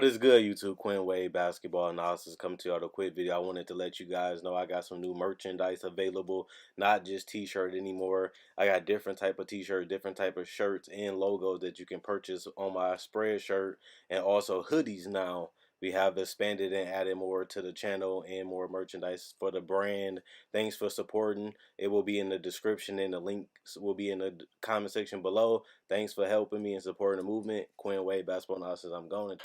is good, YouTube? Quinn Wade Basketball Analysis coming to you with a quick video. I wanted to let you guys know I got some new merchandise available, not just t-shirt anymore. I got different type of t-shirt, different type of shirts and logos that you can purchase on my spread shirt, and also hoodies now. We have expanded and added more to the channel and more merchandise for the brand. Thanks for supporting. It will be in the description and the links will be in the comment section below. Thanks for helping me and supporting the movement. Quinn Wade Basketball Analysis. I'm going.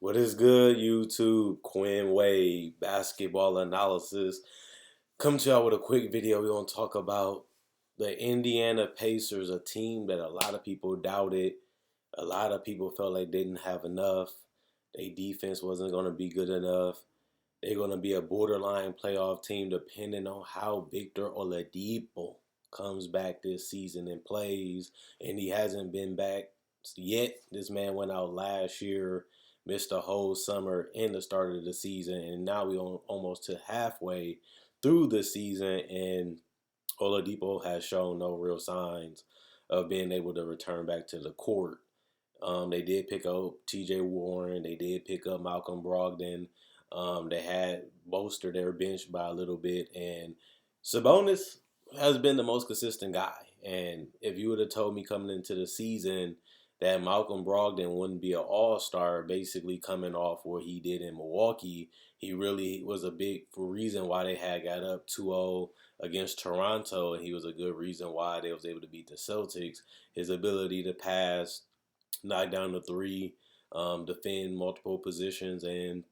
What is good, YouTube? Quinn Wade Basketball Analysis. Come to y'all with a quick video. We're going to talk about the Indiana Pacers, a team that a lot of people doubted. A lot of people felt like they didn't have enough. Their defense wasn't going to be good enough. They're going to be a borderline playoff team depending on how Victor Oladipo comes back this season and plays. And he hasn't been back yet. This man went out last year, missed the whole summer and the start of the season, and now we're almost to halfway through the season, and Oladipo has shown no real signs of being able to return back to the court. They did pick up T.J. Warren. They did pick up Malcolm Brogdon. They had bolstered their bench by a little bit, and Sabonis has been the most consistent guy. And if you would have told me coming into the season that Malcolm Brogdon wouldn't be an all-star, basically coming off what he did in Milwaukee, he really was a big reason why they had got up 2-0 against Toronto, and he was a good reason why they was able to beat the Celtics. His ability to pass, knock down the three, defend multiple positions, and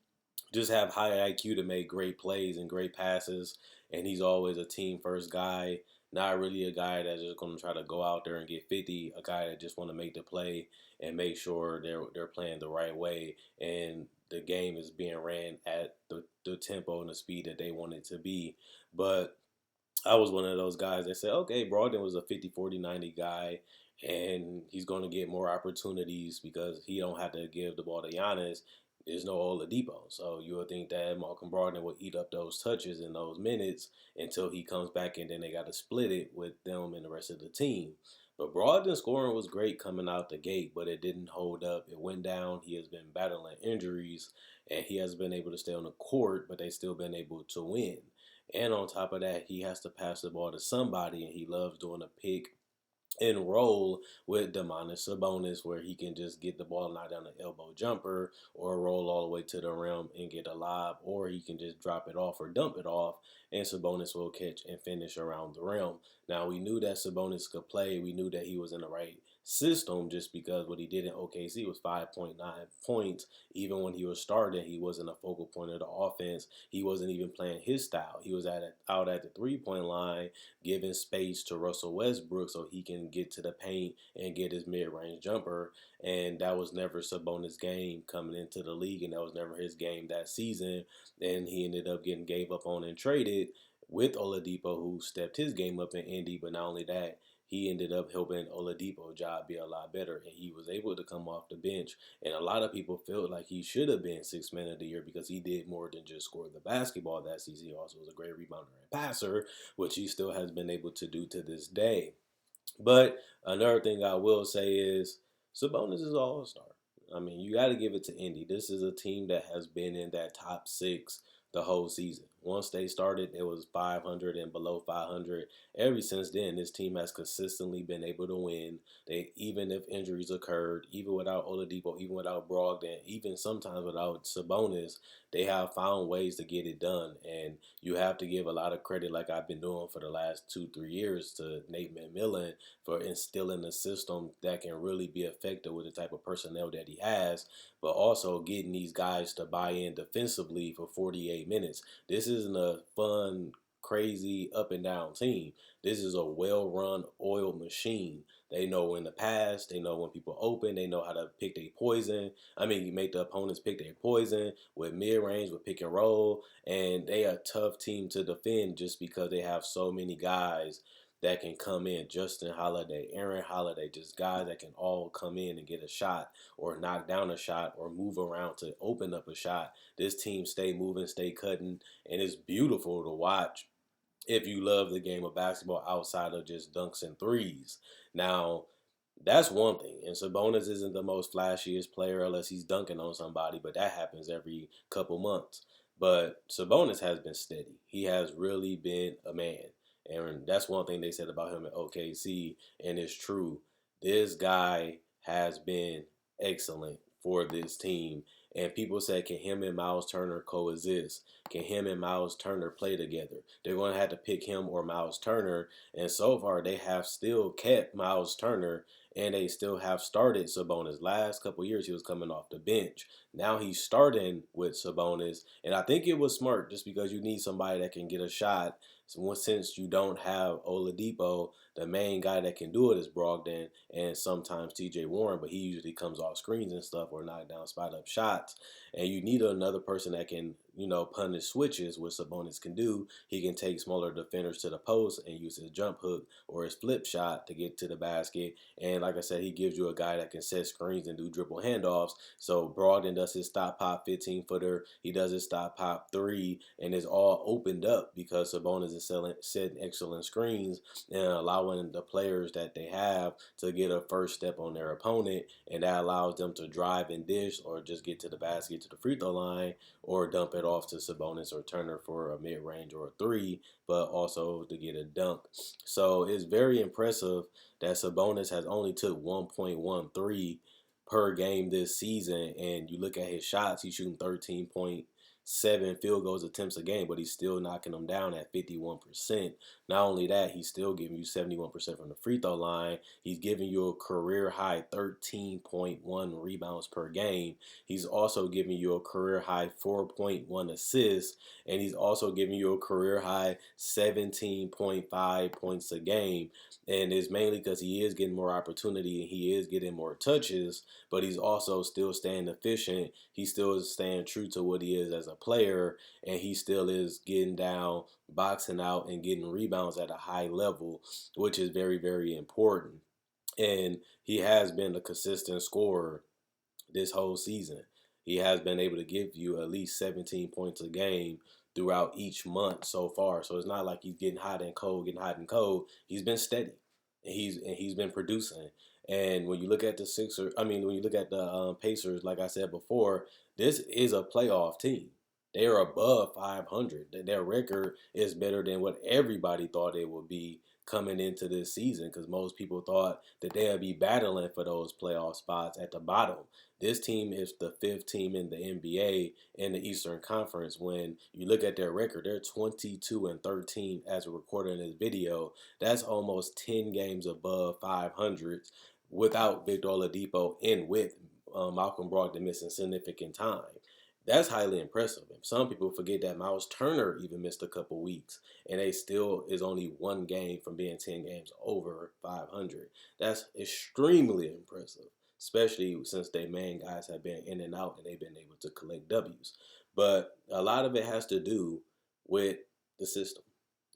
just have high IQ to make great plays and great passes. And he's always a team first guy, not really a guy that's just going to try to go out there and get 50, a guy that just want to make the play and make sure they're playing the right way and the game is being ran at the tempo and the speed that they want it to be. But I was one of those guys that said, okay, Brogdon was a 50, 40, 90 guy, and he's going to get more opportunities because he don't have to give the ball to Giannis. There's no Oladipo. So you would think that Malcolm Brogdon would eat up those touches and those minutes until he comes back, and then they got to split it with them and the rest of the team. But Brogdon's scoring was great coming out the gate, but it didn't hold up. It went down. He has been battling injuries, and he has been able to stay on the court, but they still been able to win. And on top of that, he has to pass the ball to somebody, and he loves doing a pick and roll with Domantas Sabonis, where he can just get the ball, knock down the elbow jumper, or roll all the way to the rim and get a lob, or he can just drop it off or dump it off, and Sabonis will catch and finish around the rim. Now, we knew that Sabonis could play. We knew that he was in the right system just because what he did in OKC was 5.9 points. Even when he was starting, he wasn't a focal point of the offense. He wasn't even playing his style. He was out at the three-point line, giving space to Russell Westbrook so he can get to the paint and get his mid-range jumper. And that was never Sabonis' game coming into the league, and that was never his game that season. And he ended up getting gave up on and traded with Oladipo, who stepped his game up in Indy. But not only that, he ended up helping Oladipo's job be a lot better, and he was able to come off the bench. And a lot of people felt like he should have been Sixth Man of the Year because he did more than just score the basketball that season. He also was a great rebounder and passer, which he still has been able to do to this day. But another thing I will say is Sabonis is an all-star. I mean, you got to give it to Indy. This is a team that has been in that top six the whole season. Once they started, it was 500 and below 500. Ever since then, this team has consistently been able to win. They, even if injuries occurred, even without Oladipo, even without Brogdon, even sometimes without Sabonis, they have found ways to get it done. And you have to give a lot of credit, like I've been doing for the last 2-3 years, to Nate McMillan for instilling a system that can really be effective with the type of personnel that he has, but also getting these guys to buy in defensively for 48 minutes. This isn't a fun, crazy, up and down team. This is a well-run, oiled machine. They know when to pass. They know when people open. They know how to pick their poison. I mean, you make the opponents pick their poison with mid-range, with pick and roll. And they are a tough team to defend just because they have so many guys that can come in. Justin Holiday, Aaron Holiday, just guys that can all come in and get a shot or knock down a shot or move around to open up a shot. This team stay moving, stay cutting, and it's beautiful to watch if you love the game of basketball outside of just dunks and threes. Now, That's one thing. And Sabonis isn't the most flashiest player unless he's dunking on somebody, but that happens every couple months. But Sabonis has been steady. He has really been a man. And that's one thing they said about him at OKC, and it's true. This guy has been excellent for this team. And people said, can him and Miles Turner coexist? Can him and Miles Turner play together? They're going to have to pick him or Miles Turner. And so far, they have still kept Miles Turner and they still have started Sabonis. Last couple years, he was coming off the bench. Now he's starting with Sabonis, and I think it was smart just because you need somebody that can get a shot. So since you don't have Oladipo, the main guy that can do it is Brogdon and sometimes T.J. Warren, but he usually comes off screens and stuff or knock down spot up shots. And you need another person that can, punish switches, which Sabonis can do. He can take smaller defenders to the post and use his jump hook or his flip shot to get to the basket. And like I said, he gives you a guy that can set screens and do dribble handoffs. So Brogdon does his stop pop 15-footer. He does his stop pop three, and it's all opened up because Sabonis is setting excellent screens and allowing the players that they have to get a first step on their opponent, and that allows them to drive and dish or just get to the basket to the free throw line or dump it off to Sabonis or Turner for a mid range or a three, but also to get a dunk. So it's very impressive that Sabonis has only took 1.13 per game this season, and you look at his shots, he's shooting 13.7 field goals attempts a game, but he's still knocking them down at 51%. Not only that, he's still giving you 71% from the free throw line. He's giving you a career high 13.1 rebounds per game. He's also giving you a career high 4.1 assists, and he's also giving you a career high 17.5 points a game. And it's mainly because he is getting more opportunity and he is getting more touches, but he's also still staying efficient. He still is staying true to what he is as a player, and he still is getting down, boxing out, and getting rebounds at a high level, which is very, very important. And he has been a consistent scorer this whole season. He has been able to give you at least 17 points a game throughout each month so far. So it's not like he's getting hot and cold, getting hot and cold. He's been steady, and he's been producing. And when you look at the Sixers, I mean, when you look at the Pacers, like I said before, this is a playoff team. They are above 500. Their record is better than what everybody thought it would be coming into this season because most people thought that they'd be battling for those playoff spots at the bottom. This team is the fifth team in the NBA in the Eastern Conference. When you look at their record, they're 22-13 as we're recording this video. That's almost 10 games above 500 without Victor Oladipo and with Malcolm Brogdon missing significant time. That's highly impressive. And some people forget that Miles Turner even missed a couple weeks, and they still is only one game from being 10 games over 500. That's extremely impressive, especially since their main guys have been in and out and they've been able to collect W's. But a lot of it has to do with the system,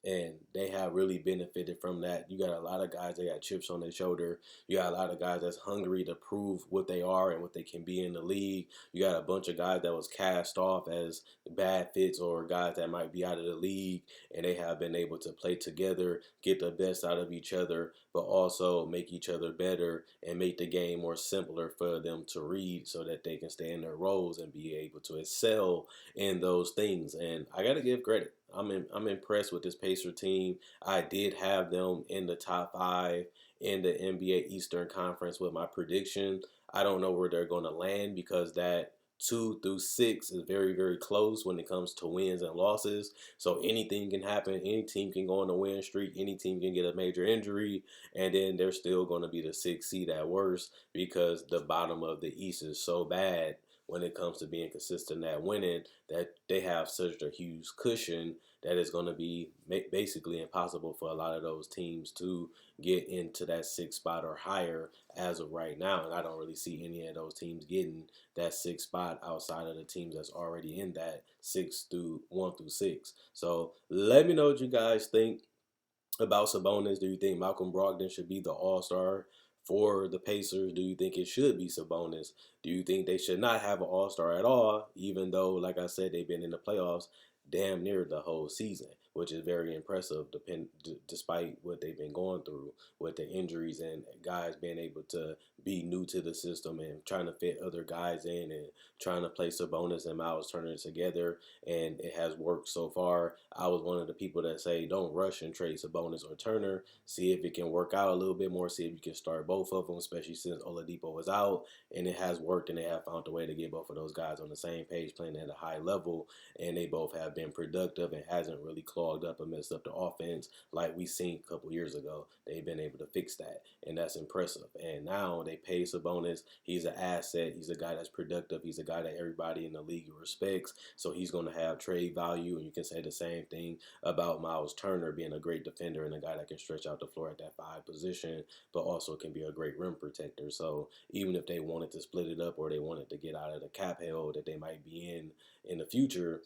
and they have really benefited from that. You got a lot of guys that got chips on their shoulder. You got a lot of guys that's hungry to prove what they are and what they can be in the league. You got a bunch of guys that was cast off as bad fits or guys that might be out of the league, and they have been able to play together, get the best out of each other, but also make each other better and make the game more simpler for them to read so that they can stay in their roles and be able to excel in those things. And I got to give credit. I'm impressed with this Pacer team. I did have them in the top five in the NBA Eastern Conference with my prediction. I don't know where they're going to land because that 2 through 6 is very, very close when it comes to wins and losses. So anything can happen. Any team can go on a win streak. Any team can get a major injury, and then they're still going to be the 6th seed at worst because the bottom of the East is so bad when it comes to being consistent at winning that they have such a huge cushion that it's going to be basically impossible for a lot of those teams to get into that 6th spot or higher as of right now. And I don't really see any of those teams getting that 6th spot outside of the teams that's already in that 1 through 6. So let me know what you guys think about Sabonis. Do you think Malcolm Brogdon should be the All-Star for the Pacers? Do you think it should be Sabonis? Do you think they should not have an All-Star at all, even though, like I said, they've been in the playoffs damn near the whole season? which is very impressive, despite what they've been going through with the injuries and guys being able to be new to the system and trying to fit other guys in and trying to play Sabonis and Miles Turner together, and it has worked so far. I was one of the people that say don't rush and trade Sabonis or Turner. See if it can work out a little bit more. See if you can start both of them, especially since Oladipo was out, and it has worked. And they have found a way to get both of those guys on the same page, playing at a high level, and they both have been productive and hasn't really clogged up and messed up the offense like we seen a couple years ago. They've been able to fix that, and that's impressive. And now they pay Sabonis. He's an asset. He's a guy that's productive. He's a guy that everybody in the league respects. So he's going to have trade value. And you can say the same thing about Miles Turner being a great defender and a guy that can stretch out the floor at that 5 position, but also can be a great rim protector. So even if they wanted to split it up or they wanted to get out of the cap hell that they might be in the future,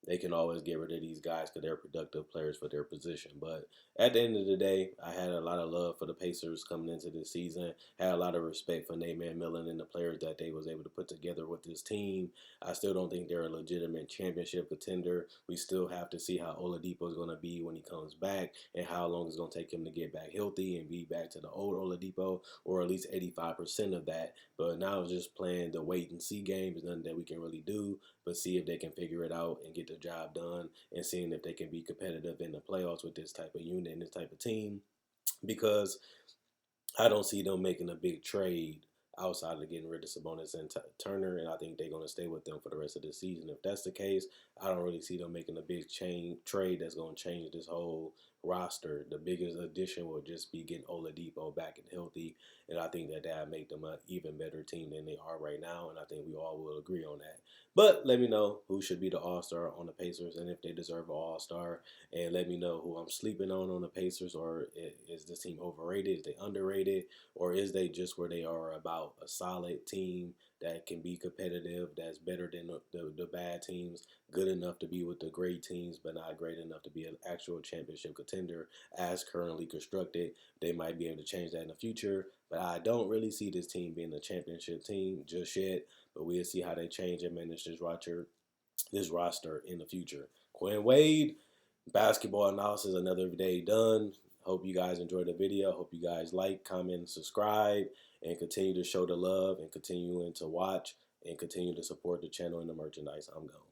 they can always get rid of these guys because they're productive players for their position. But at the end of the day, I had a lot of love for the Pacers coming into this season. Had a lot of respect for Nate McMillan and the players that they was able to put together with this team. I still don't think they're a legitimate championship contender. We still have to see how Oladipo is going to be when he comes back and how long it's going to take him to get back healthy and be back to the old Oladipo, or at least 85% of that. But now it's just playing the wait and see game. There's nothing that we can really do but see if they can figure it out and get the job done, and seeing if they can be competitive in the playoffs with this type of unit and this type of team. Because I don't see them making a big trade outside of getting rid of Sabonis and Turner, and I think they're going to stay with them for the rest of the season. If that's the case, I don't really see them making a big trade that's going to change this whole roster. The biggest addition will just be getting Oladipo back and healthy, and I think that that make them an even better team than they are right now, and I think we all will agree on that. But let me know who should be the All-Star on the Pacers and if they deserve an All-Star, and let me know who I'm sleeping on the Pacers, or is this team overrated? Is they underrated? Or is they just where they are about a solid team that can be competitive, that's better than the bad teams, good enough to be with the great teams, but not great enough to be an actual championship contender as currently constructed? They might be able to change that in the future, but I don't really see this team being a championship team just yet. But we'll see how they change and manage this roster in the future. Quinn Wade, basketball analysis, another day done. Hope you guys enjoyed the video. Hope you guys like, comment, and subscribe, and continue to show the love and continuing to watch and continue to support the channel and the merchandise. I'm going.